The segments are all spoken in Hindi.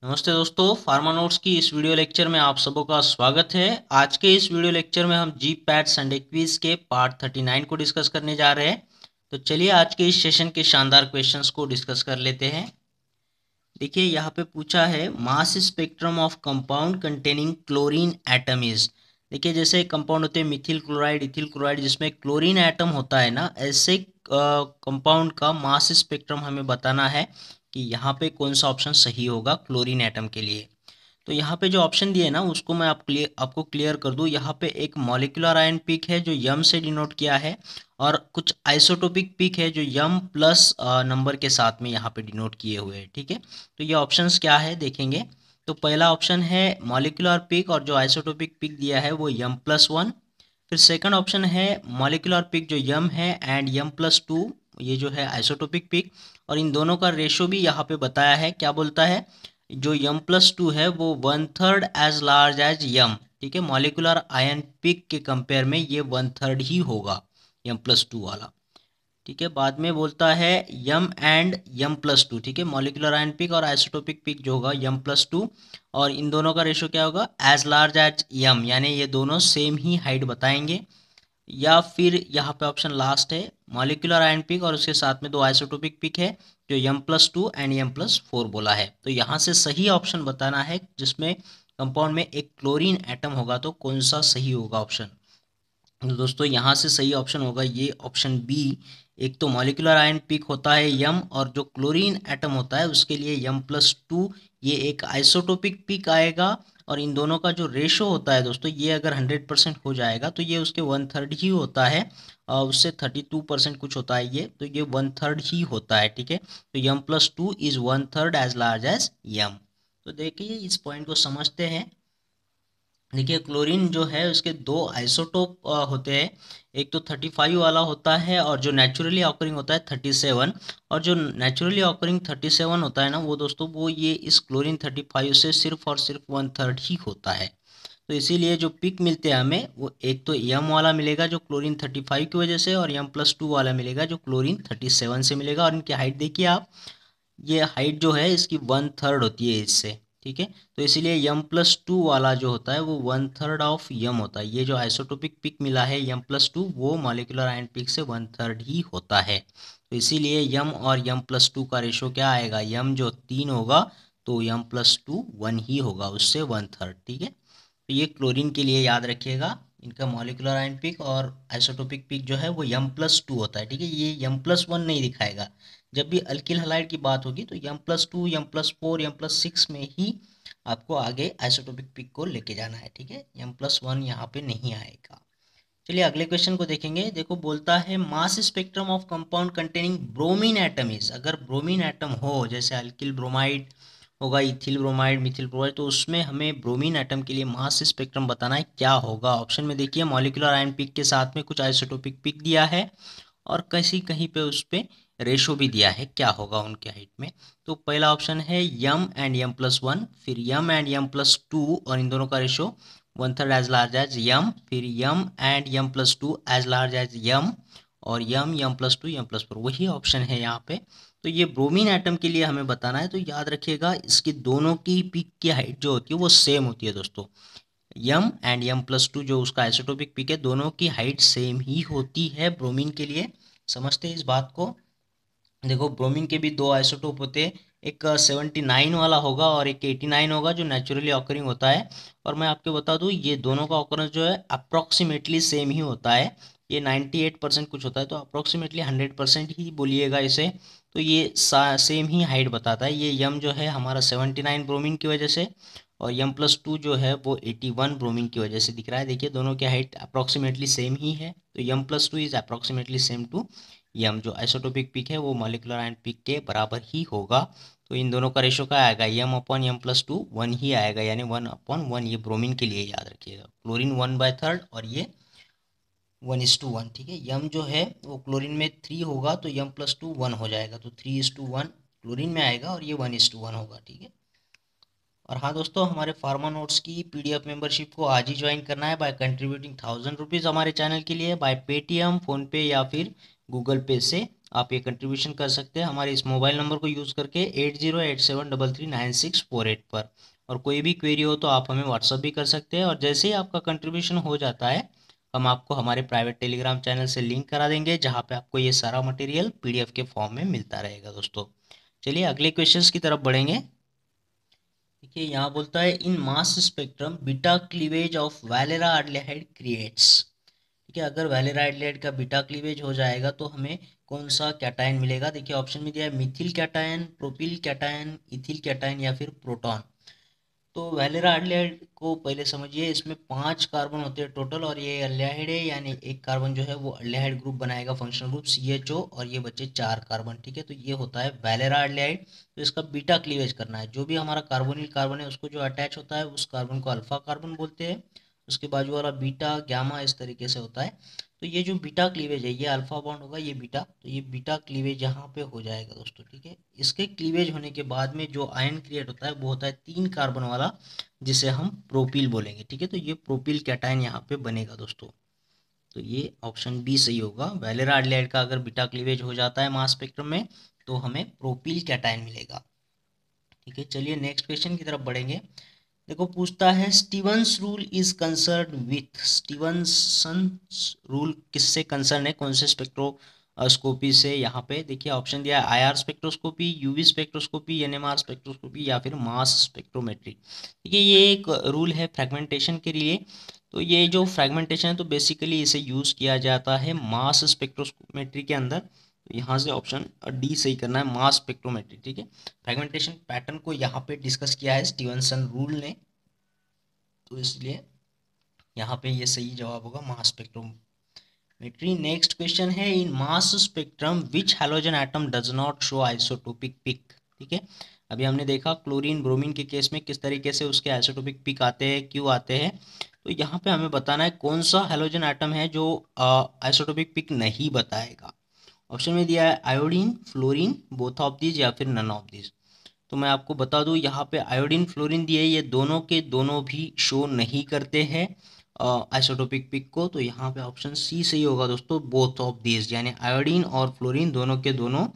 नमस्ते दोस्तों, फार्मा नोट्स की इस वीडियो लेक्चर में आप सबों का स्वागत है। आज के इस वीडियो लेक्चर में हम जी पैट संडे क्विज के पार्ट 39 को डिस्कस करने जा रहे हैं। तो चलिए आज के इस सेशन के शानदार क्वेश्चंस को डिस्कस कर लेते हैं। देखिए यहाँ पे पूछा है mass spectrum of compound containing chlorine atom is. देखिए जैसे कंपाउंड होते हैं मिथिल क्लोराइड, इथिल क्लोराइड, जिसमें क्लोरीन एटम होता है ना, ऐसे कंपाउंड का मास स्पेक्ट्रम हमें बताना है कि यहाँ पे कौन सा ऑप्शन सही होगा क्लोरीन एटम के लिए। तो यहाँ पे जो ऑप्शन दिए ना उसको मैं आपको क्लियर कर दूँ। यहाँ पे एक मॉलिक्यूलर आयन पिक है जो यम से डिनोट किया है, और कुछ आइसोटोपिक पिक है जो यम प्लस नंबर के साथ में यहाँ पे डिनोट किए हुए हैं। ठीक है, तो ये ऑप्शंस क्या है देखेंगे। तो पहला ऑप्शन है मॉलिक्यूलर पिक, और जो आइसोटोपिक पिक दिया है वो यम+1। फिर सेकंड ऑप्शन है मॉलिक्यूलर पिक जो यम है एंड यम+2, ये जो है आइसोटोपिक पिक, और इन दोनों का रेशो भी यहाँ पे बताया है। क्या बोलता है, जो यम+2 है वो 1/3 एज लार्ज एज यम। ठीक है, मॉलिक्यूलर आयन पिक के कंपेयर में ये 1/3 ही होगा यम+2 वाला। ठीक है, बाद में बोलता है यम एंड यम+2। ठीक है, मॉलिक्यूलर आयन पिक और आइसोटोपिक पिक जो होगा यम+2, और इन दोनों का रेशो क्या होगा, एज लार्ज एज यम, यानी ये दोनों सेम ही हाइट बताएंगे। या फिर यहाँ पे ऑप्शन लास्ट है मॉलिक्यूलर आयन पिक और उसके साथ में दो आइसोटोपिक पिक है जो यम+2 एंड यम+4 बोला है। तो यहाँ से सही ऑप्शन बताना है जिसमें कंपाउंड में एक क्लोरीन एटम होगा, तो कौन सा सही होगा ऑप्शन। तो दोस्तों यहाँ से सही ऑप्शन होगा ये ऑप्शन बी। एक तो मॉलिक्यूलर आयन पिक होता है यम, और जो क्लोरीन एटम होता है उसके लिए यम+2, ये एक आइसोटोपिक पिक आएगा। और इन दोनों का जो रेशो होता है दोस्तों, ये अगर 100% हो जाएगा तो ये उसके 1/3 ही होता है, और उससे 32% कुछ होता है ये, तो ये 1/3 ही होता है। ठीक है, तो यम+2 इज 1/3 एज लार्ज एज यम। तो देखिए इस पॉइंट को समझते हैं। देखिए क्लोरीन जो है उसके दो आइसोटोप होते हैं। एक तो 35 वाला होता है, और जो नेचुरली ऑकरिंग होता है 37। और जो नेचुरली ऑकरिंग 37 होता है ना वो दोस्तों, वो ये इस क्लोरीन 35 से सिर्फ और सिर्फ 1/3 ही होता है। तो इसीलिए जो पिक मिलते हैं हमें, वो एक तो यम वाला मिलेगा जो क्लोरीन 35 की वजह से, और यम+2 वाला मिलेगा जो क्लोरीन 37 से मिलेगा। और इनकी हाइट देखिए आप, ये हाइट जो है इसकी 1/3 होती है इससे। ठीक है, तो इसीलिए यम+2 वाला जो होता है वो 1/3 ऑफ यम होता है। ये जो आइसोटोपिक पिक मिला है यम+2, वो मॉलिक्यूलर आयन पिक से 1/3 ही होता है। तो इसीलिए यम और यम+2 का रेशो क्या आएगा, यम जो 3 होगा तो यम+2 1 ही होगा, उससे 1/3। ठीक है, तो ये क्लोरीन के लिए याद रखिएगा, इनका मॉलिक्यूलर आयन पिक और आइसोटोपिक पिक जो है वो यम+2 होता है। ठीक है, ये यम+1 नहीं दिखाएगा। जब भी अल्किल हलाइड की बात होगी तो यम+2, यम+4, यम+6 में ही आपको आगे आइसोटोपिक पिक को लेके जाना है। ठीक है, यम+1 यहाँ पे नहीं आएगा। चलिए अगले क्वेश्चन को देखेंगे। देखो बोलता है mass spectrum of compound containing bromine atom is. अगर ब्रोमीन एटम हो, जैसे अल्किल ब्रोमाइड होगा, इथिल ब्रोमाइड, मिथिल ब्रोमाइड, तो उसमें हमें ब्रोमीन एटम के लिए मास स्पेक्ट्रम बताना है क्या होगा। ऑप्शन में देखिए मॉलिक्यूलर आयन पिक के साथ में कुछ आइसोटोपिक पिक दिया है, और कहीं कहीं पे उस पे रेशो भी दिया है क्या होगा उनके हाइट में। तो पहला ऑप्शन है यम एंड यम+1, फिर यम एंड यम+2, और इन दोनों का रेशो 1/3 एज लार्ज एज यम, फिर यम एंड यम+2 एज लार्ज एज यम, और यम+2 यम+4, वही ऑप्शन है यहाँ पे। तो ये ब्रोमीन एटम के लिए हमें बताना है। तो याद रखिएगा इसकी दोनों की पिक की हाइट जो होती है वो सेम होती है दोस्तों। यम एंड यम+2 जो उसका आइसोटोपिक पिक है, दोनों की हाइट सेम ही होती है ब्रोमीन के लिए। समझते हैं इस बात को। देखो ब्रोमीन के भी दो आइसोटोप होते हैं, एक 79 वाला होगा और एक 89 होगा जो नेचुरली ऑकरिंग होता है। और मैं आपको बता दूं ये दोनों का ऑकरेंस जो है अप्रॉक्सीमेटली सेम ही होता है। ये 98% कुछ होता है, तो अप्रॉक्सीमेटली 100% ही बोलिएगा इसे। तो ये सेम ही हाइट बताता है। ये यम जो है हमारा 79 ब्रोमीन की वजह से, और यम+2 जो है वो 81 ब्रोमीन की वजह से दिख रहा है। देखिए दोनों की हाइट अप्रॉक्सीमेटली सेम ही है, तो यम+2 इज अप्रॉक्सीमेटली सेम टू यम। जो आइसोटोपिक पिक है वो मॉलिक्यूलर आयन पिक के बराबर ही होगा। तो इन दोनों का रेशो क्या आएगा, यम/यम+2 1 ही आएगा, यानी 1/1। ये ब्रोमीन के लिए याद रखिएगा। क्लोरीन 1/3 और ये 1:1। ठीक है, यम जो है वो क्लोरीन में 3 होगा तो यम+2 1 हो जाएगा, तो 3:1 क्लोरीन में आएगा, और ये 1:1 होगा। ठीक है, और हाँ दोस्तों, हमारे फार्मा नोट्स की पीडीएफ मेंबरशिप को आज ही ज्वाइन करना है बाय कंट्रीब्यूटिंग 1000 रुपीज़ हमारे चैनल के लिए, बाय पेटीएम, फ़ोनपे या फिर गूगल पे से आप ये कंट्रीब्यूशन कर सकते हैं हमारे इस मोबाइल नंबर को यूज़ करके 8087339648 पर। और कोई भी क्वेरी हो तो आप हमें व्हाट्सअप भी कर सकते हैं, और जैसे ही आपका कंट्रीब्यूशन हो जाता है हम आपको हमारे प्राइवेट टेलीग्राम चैनल से लिंक करा देंगे, जहाँ पे आपको ये सारा मटेरियल पीडीएफ के फॉर्म में मिलता रहेगा दोस्तों। चलिए अगले क्वेश्चंस की तरफ बढ़ेंगे। देखिए यहाँ बोलता है in mass spectrum beta cleavage of valeraldehyde creates. ठीक है, अगर वैलेरा एल्डिहाइड का बीटा क्लीवेज हो जाएगा तो हमें कौन सा कैटायन मिलेगा। देखिए ऑप्शन में दिया है Mithil cation, propyl cation, ethyl cation या फिर प्रोटॉन। तो वैलेरा एल्डिहाइड को पहले समझिए, इसमें 5 कार्बन होते हैं टोटल, और ये एल्डिहाइड है यानी एक कार्बन जो है वो एल्डिहाइड ग्रुप बनाएगा, फंक्शनल ग्रुप CHO, और ये बचे 4 कार्बन। ठीक है, तो ये होता है वैलेरा एल्डिहाइड। तो इसका बीटा क्लीवेज करना है, जो भी हमारा कार्बोनिल कार्बन है उसको जो अटैच होता है उस कार्बन को अल्फा कार्बन बोलते हैं, उसके बाजू वाला बीटा गामा इस तरीके से होता है। तो ये जो बीटा क्लीवेज है ये अल्फा बॉन्ड होगा, ये बीटा, तो ये बीटा क्लीवेज यहाँ पे हो जाएगा दोस्तों। ठीक है, इसके क्लीवेज होने के बाद में जो आयन क्रिएट होता है वो होता है 3 कार्बन वाला, जिसे हम प्रोपिल बोलेंगे। ठीक है, तो ये प्रोपिल कैटायन यहाँ पे बनेगा दोस्तों। तो ये ऑप्शन बी सही होगा, वैलेरा एल्डिहाइड का अगर बीटा क्लीवेज हो जाता है मास स्पेक्ट्रम में तो हमें प्रोपिल कैटायन मिलेगा। ठीक है, चलिए नेक्स्ट क्वेश्चन की तरफ बढ़ेंगे। देखो पूछता है Stevens rule is concern with, Stevenson rule किससे कंसर्न है, कौन से स्पेक्ट्रोस्कोपी से। यहाँ पे देखिए ऑप्शन दिया है IR spectroscopy, UV spectroscopy, NMR spectroscopy या फिर मास स्पेक्ट्रोमेट्री। ठीक है, ये एक रूल है फ्रेगमेंटेशन के लिए। तो ये जो फ्रेगमेंटेशन है तो बेसिकली इसे यूज़ किया जाता है मास स्पेक्ट्रोमेट्री के अंदर। तो यहाँ से ऑप्शन डी सही करना है, मास स्पेक्ट्रोमेट्री। ठीक है, फ्रेगमेंटेशन पैटर्न को यहाँ पे डिस्कस किया है स्टीवनसन रूल ने, तो इसलिए यहाँ पे ये सही जवाब होगा मास स्पेक्ट्रोमेट्री। नेक्स्ट क्वेश्चन है in mass spectrum which halogen atom does not show isotopic peak. ठीक है, अभी हमने देखा क्लोरीन ब्रोमीन के केस में किस तरीके से उसके आइसोटोपिक पिक आते हैं, क्यों आते हैं। तो यहाँ पे हमें बताना है कौन सा हैलोजन एटम है जो आइसोटोपिक पिक नहीं बताएगा। ऑप्शन में दिया है iodine, fluorine, both of these या फिर नन ऑफ दीज। तो मैं आपको बता दूं यहाँ पे आयोडीन फ्लोरीन दिए, ये दोनों के दोनों भी शो नहीं करते हैं आइसोटोपिक पिक को। तो यहाँ पे ऑप्शन सी सही होगा दोस्तों, बोथ ऑफ दीज, यानी आयोडीन और फ्लोरीन दोनों के दोनों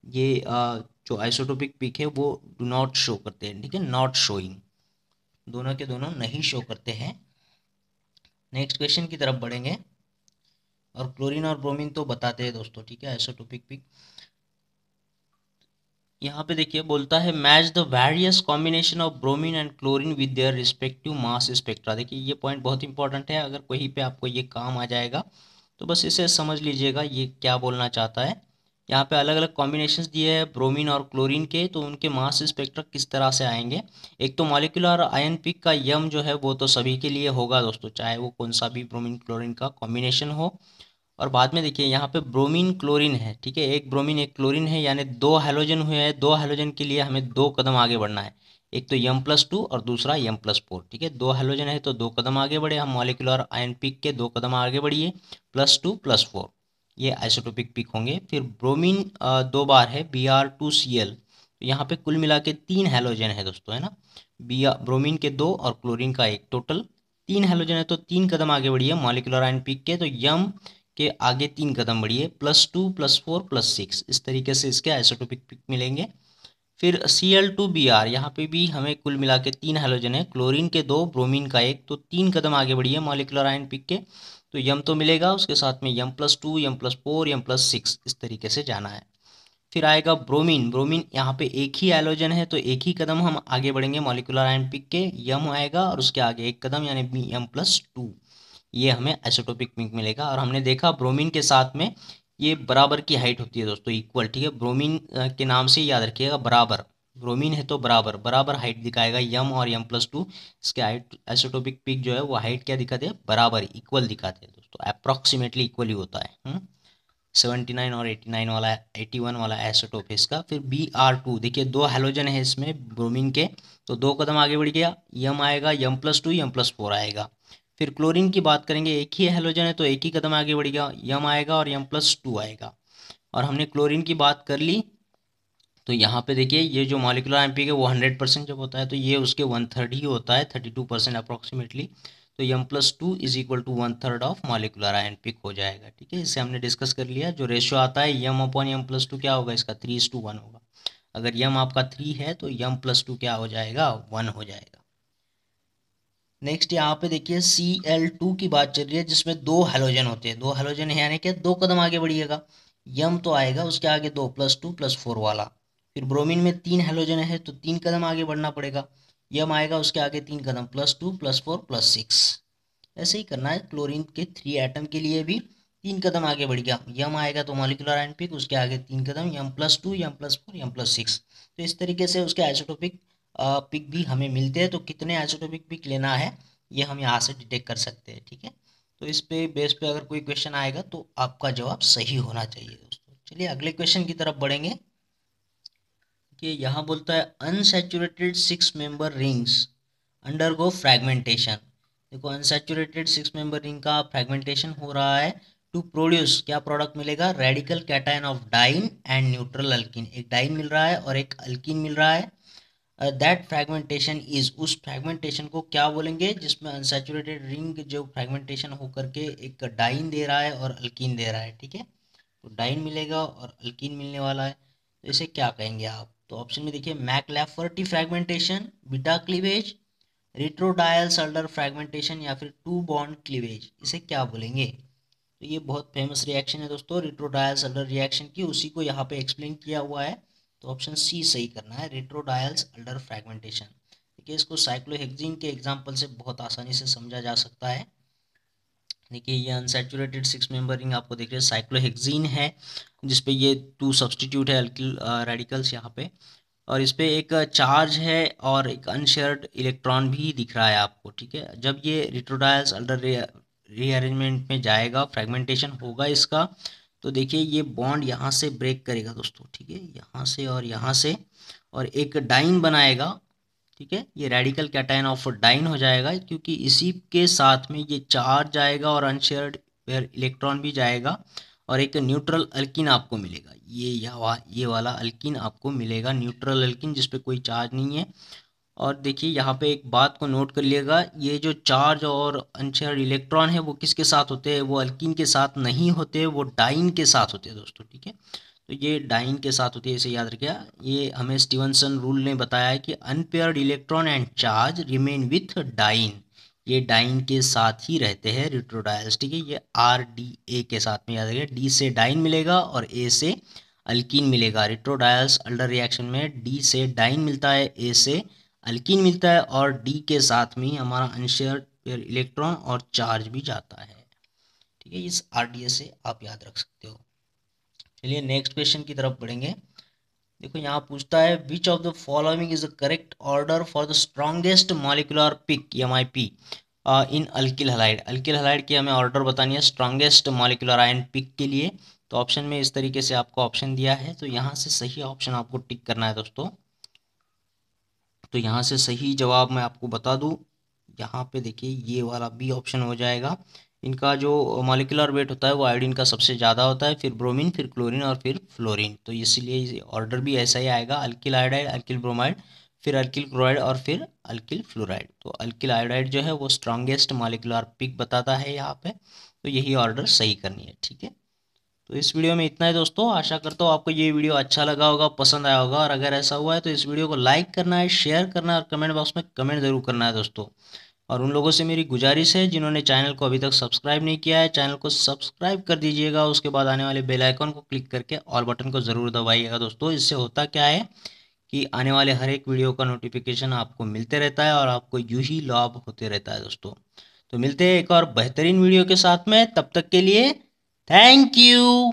ये जो आइसोटोपिक पिक है वो डू नॉट शो करते हैं। ठीक है, नॉट शोइंग, दोनों के दोनों नहीं शो करते हैं। नेक्स्ट क्वेश्चन की तरफ बढ़ेंगे, और क्लोरीन और ब्रोमीन तो बताते हैं दोस्तों। ठीक है, आइसोटोपिक पिक यहाँ पे देखिए बोलता है match the various combination of bromine and chlorine with their respective mass spectra. देखिए ये पॉइंट बहुत इंपॉर्टेंट है, अगर कहीं पे आपको ये काम आ जाएगा तो बस इसे समझ लीजिएगा ये क्या बोलना चाहता है। यहाँ पे अलग अलग कॉम्बिनेशंस दिए हैं ब्रोमीन और क्लोरीन के, तो उनके मास स्पेक्ट्रा किस तरह से आएंगे। एक तो मॉलिक्यूलर आयन पिक का यम जो है वो तो सभी के लिए होगा दोस्तों, चाहे वो कौन सा भी ब्रोमीन क्लोरीन का कॉम्बिनेशन हो। और बाद में देखिए यहाँ पे ब्रोमीन क्लोरीन है। ठीक है, एक ब्रोमीन एक क्लोरीन है, यानी 2 हैलोजन हुए हैं। 2 हैलोजन के लिए हमें 2 कदम आगे बढ़ना है, एक तो M+2 और दूसरा M+4। ठीक है, 2 हैलोजन है तो 2 कदम आगे बढ़े हम, मॉलिक्यूलर आयन पिक के 2 कदम आगे बढ़िए, +2 +4 ये आइसोटोपिक पिक होंगे। फिर ब्रोमीन 2 बार है Br2Cl, तो यहाँ पे कुल मिला के 3 हैलोजन है दोस्तों, है ना। ब्रोमीन के 2 और क्लोरीन का 1, टोटल 3 हैलोजन है तो 3 कदम आगे बढ़िए मॉलिक्यूलर आयन पिक के, तो यम के आगे 3 कदम बढ़िए, +2 +4 +6, इस तरीके से इसके आइसोटोपिक पिक मिलेंगे। फिर Cl2Br, यहाँ पे भी हमें कुल मिला के 3 हैलोजन है, क्लोरीन के 2 ब्रोमीन का 1, तो 3 कदम आगे बढ़िए मॉलिक्यूलर आयन पिक के, तो यम तो मिलेगा, उसके साथ में M+2 M+4 M+6 इस तरीके से जाना है। फिर आएगा ब्रोमीन, ब्रोमीन यहाँ पे एक ही हैलोजन है तो एक ही कदम हम आगे बढ़ेंगे मॉलिक्यूलर आयन पिक के, यम आएगा और उसके आगे 1 कदम यानी M+2, ये हमें आइसोटोपिक पिक मिलेगा। और हमने देखा ब्रोमीन के साथ में ये बराबर की हाइट होती है दोस्तों, इक्वल। ठीक है, ब्रोमीन के नाम से याद रखिएगा, बराबर, ब्रोमीन है तो बराबर बराबर हाइट दिखाएगा यम और M+2, इसके हाइट आइसोटोपिक पिक जो है वो हाइट क्या दिखाते हैं, बराबर इक्वल दिखाते हैं दोस्तों, अप्रॉक्सीमेटली इक्वल ही होता है। 79 और 89 वाला 81 वाला आइसोटोप है इसका। फिर Br2, देखिए 2 हैलोजन है इसमें ब्रोमीन के, तो 2 कदम आगे बढ़ गया, यम आएगा, M+2 M+4 आएगा। फिर क्लोरीन की बात करेंगे, एक ही हैलोजन है तो एक ही कदम आगे बढ़ गया, यम आएगा और M+2 आएगा। और हमने क्लोरीन की बात कर ली, तो यहाँ पे देखिए ये जो मॉलिक्यूलर आयन पिक है वो 100% जब होता है तो ये उसके 1/3 ही होता है, 32% अप्रॉक्सीमेटली। तो m+2 is equal to 1/3 of molecular ion peak हो जाएगा। ठीक है, इससे हमने डिस्कस कर लिया। जो रेशियो आता है m/m+2 क्या होगा, इसका 3:1 होगा। अगर m आपका 3 है तो m+2 क्या हो जाएगा, 1 हो जाएगा। नेक्स्ट यहाँ पे देखिए Cl2 की बात चल रही है, जिसमें 2 हैलोजन होते हैं। 2 हैलोजन है यानी कि 2 कदम आगे बढ़िएगा। यम तो आएगा, उसके आगे 2 +2 +4 वाला। फिर ब्रोमीन में 3 हैलोजन है तो 3 कदम आगे बढ़ना पड़ेगा। यम आएगा, उसके आगे 3 कदम, +2 +4 +6। ऐसे ही करना है। क्लोरीन के 3 एटम के लिए भी 3 कदम आगे बढ़ गया। यम आएगा तो मॉलिक्यूलर आयन पिक, उसके आगे 3 कदम, m+2 m+4 m+6। तो इस तरीके से उसके आइसोटोपिक पिक भी हमें मिलते हैं। तो कितने आइसोटोपिक पिक लेना है ये हम यहाँ से डिटेक्ट कर सकते हैं। ठीक है, तो इस पे बेस पे अगर कोई क्वेश्चन आएगा तो आपका जवाब सही होना चाहिए दोस्तों। चलिए अगले क्वेश्चन की तरफ बढ़ेंगे कि यहाँ बोलता है unsaturated 6 member rings undergo fragmentation. देखो अनसैचुरेटेड 6 मेंबर रिंग का फ्रैगमेंटेशन हो रहा है टू प्रोड्यूस, क्या प्रोडक्ट मिलेगा, radical cation of diene and neutral alkene. एक डाइन मिल रहा है और एक अल्किन मिल रहा है। दैट फ्रैगमेंटेशन इज, उस फ्रैगमेंटेशन को क्या बोलेंगे जिसमें अनसैचुरेटेड रिंग जो फ्रैगमेंटेशन होकर के एक डाइन दे रहा है और अल्कीन दे रहा है। ठीक है, तो डाइन मिलेगा और अल्कीन मिलने वाला है, तो इसे क्या कहेंगे आप। तो ऑप्शन में देखिए मैकलैफर्टी फ्रैगमेंटेशन, बीटा क्लीवेज, रिट्रोडायल सल्डर फ्रैगमेंटेशन या फिर टू बॉन्ड क्लीवेज, इसे क्या बोलेंगे। तो ये बहुत फेमस रिएक्शन है दोस्तों, रिट्रोडायल सल्डर रिएक्शन की, उसी को यहाँ पे एक्सप्लेन किया हुआ है। तो ऑप्शन सी सही करना है, रिट्रोडायल्स अल्डर फ्रैगमेंटेशन। देखिए इसको साइक्लोहेक्सीन के एग्जांपल से बहुत आसानी से समझा जा सकता है। देखिए ये अनसैचुरेटेड 6 मेंबर रिंग आपको देख रहे हैं, साइक्लोहेक्सीन है, जिसपे ये 2 सब्सटीट्यूट है अल्किल रेडिकल्स यहाँ पे, और इस पे एक चार्ज है और एक अनशेयर्ड इलेक्ट्रॉन भी दिख रहा है आपको। ठीक है, जब ये रिट्रोडायल्स अल्डर रीअरेंजमेंट में जाएगा, फ्रेगमेंटेशन होगा इसका, तो देखिए ये बॉन्ड यहाँ से ब्रेक करेगा दोस्तों। ठीक है, यहाँ से और यहाँ से, और एक डाइन बनाएगा। ठीक है, ये रेडिकल कैटायन ऑफ डाइन हो जाएगा, क्योंकि इसी के साथ में ये चार्ज जाएगा और अनशेयर्ड इलेक्ट्रॉन भी जाएगा, और एक न्यूट्रल अल्किन आपको मिलेगा। ये वाला अल्किन आपको मिलेगा, न्यूट्रल अल्किन, जिसपे कोई चार्ज नहीं है। और देखिए यहाँ पे एक बात को नोट कर लिएगा, ये जो चार्ज और अनशेयर्ड इलेक्ट्रॉन है वो किसके साथ होते हैं, वो अल्किन के साथ नहीं होते, वो डाइन के साथ होते हैं दोस्तों। ठीक है, तो ये डाइन के साथ होती है, इसे याद रखिएगा। ये हमें स्टीवनसन रूल ने बताया है कि unpaired electron and charge remain with diene, ये डाइन के साथ ही रहते हैं रिट्रोडायल्स। ठीक है, ये RDA के साथ में याद रखिएगा, डी से डाइन मिलेगा और ए से अल्कीन मिलेगा। रिट्रोडायल्स अल्डर रिएक्शन में डी से डाइन मिलता है, ए से अल्कीन मिलता है, और डी के साथ में ही हमारा अनशेयर्ड इलेक्ट्रॉन और चार्ज भी जाता है। ठीक है, इस RDA से आप याद रख सकते हो। चलिए नेक्स्ट क्वेश्चन की तरफ बढ़ेंगे। देखो यहाँ पूछता है which of the following is the correct order for the strongest molecular peak MIP in alkyl halide. Alkyl halide की हमें ऑर्डर बतानी है स्ट्रॉन्गेस्ट मॉलिकुलर आयन पिक के लिए। तो ऑप्शन में इस तरीके से आपको ऑप्शन दिया है, तो यहाँ से सही ऑप्शन आपको टिक करना है दोस्तों। तो यहाँ से सही जवाब मैं आपको बता दूँ, यहाँ पे देखिए ये वाला बी ऑप्शन हो जाएगा। इनका जो मॉलिक्यूलर वेट होता है वो आयोडीन का सबसे ज़्यादा होता है, फिर ब्रोमीन, फिर क्लोरीन और फिर फ्लोरीन। तो इसीलिए ऑर्डर भी ऐसा ही आएगा, अल्किल आयोडाइड, अल्किल ब्रोमाइड, फिर अल्किल क्लोराइड और फिर अल्किल फ्लोराइड। तो अल्किल आयोडाइड जो है वो स्ट्रॉन्गेस्ट मॉलिक्यूलर पिक बताता है यहाँ पे, तो यही ऑर्डर सही करनी है। ठीक है, तो इस वीडियो में इतना ही दोस्तों। आशा करता हूँ आपको ये वीडियो अच्छा लगा होगा, पसंद आया होगा, और अगर ऐसा हुआ है तो इस वीडियो को लाइक करना है, शेयर करना है और कमेंट बॉक्स में कमेंट ज़रूर करना है दोस्तों। और उन लोगों से मेरी गुजारिश है जिन्होंने चैनल को अभी तक सब्सक्राइब नहीं किया है, चैनल को सब्सक्राइब कर दीजिएगा। उसके बाद आने वाले बेल आइकन को क्लिक करके ऑल बटन को ज़रूर दबाइएगा दोस्तों। इससे होता क्या है कि आने वाले हर एक वीडियो का नोटिफिकेशन आपको मिलते रहता है और आपको यूं ही लाभ होते रहता है दोस्तों। तो मिलते हैं एक और बेहतरीन वीडियो के साथ में, तब तक के लिए थैंक यू।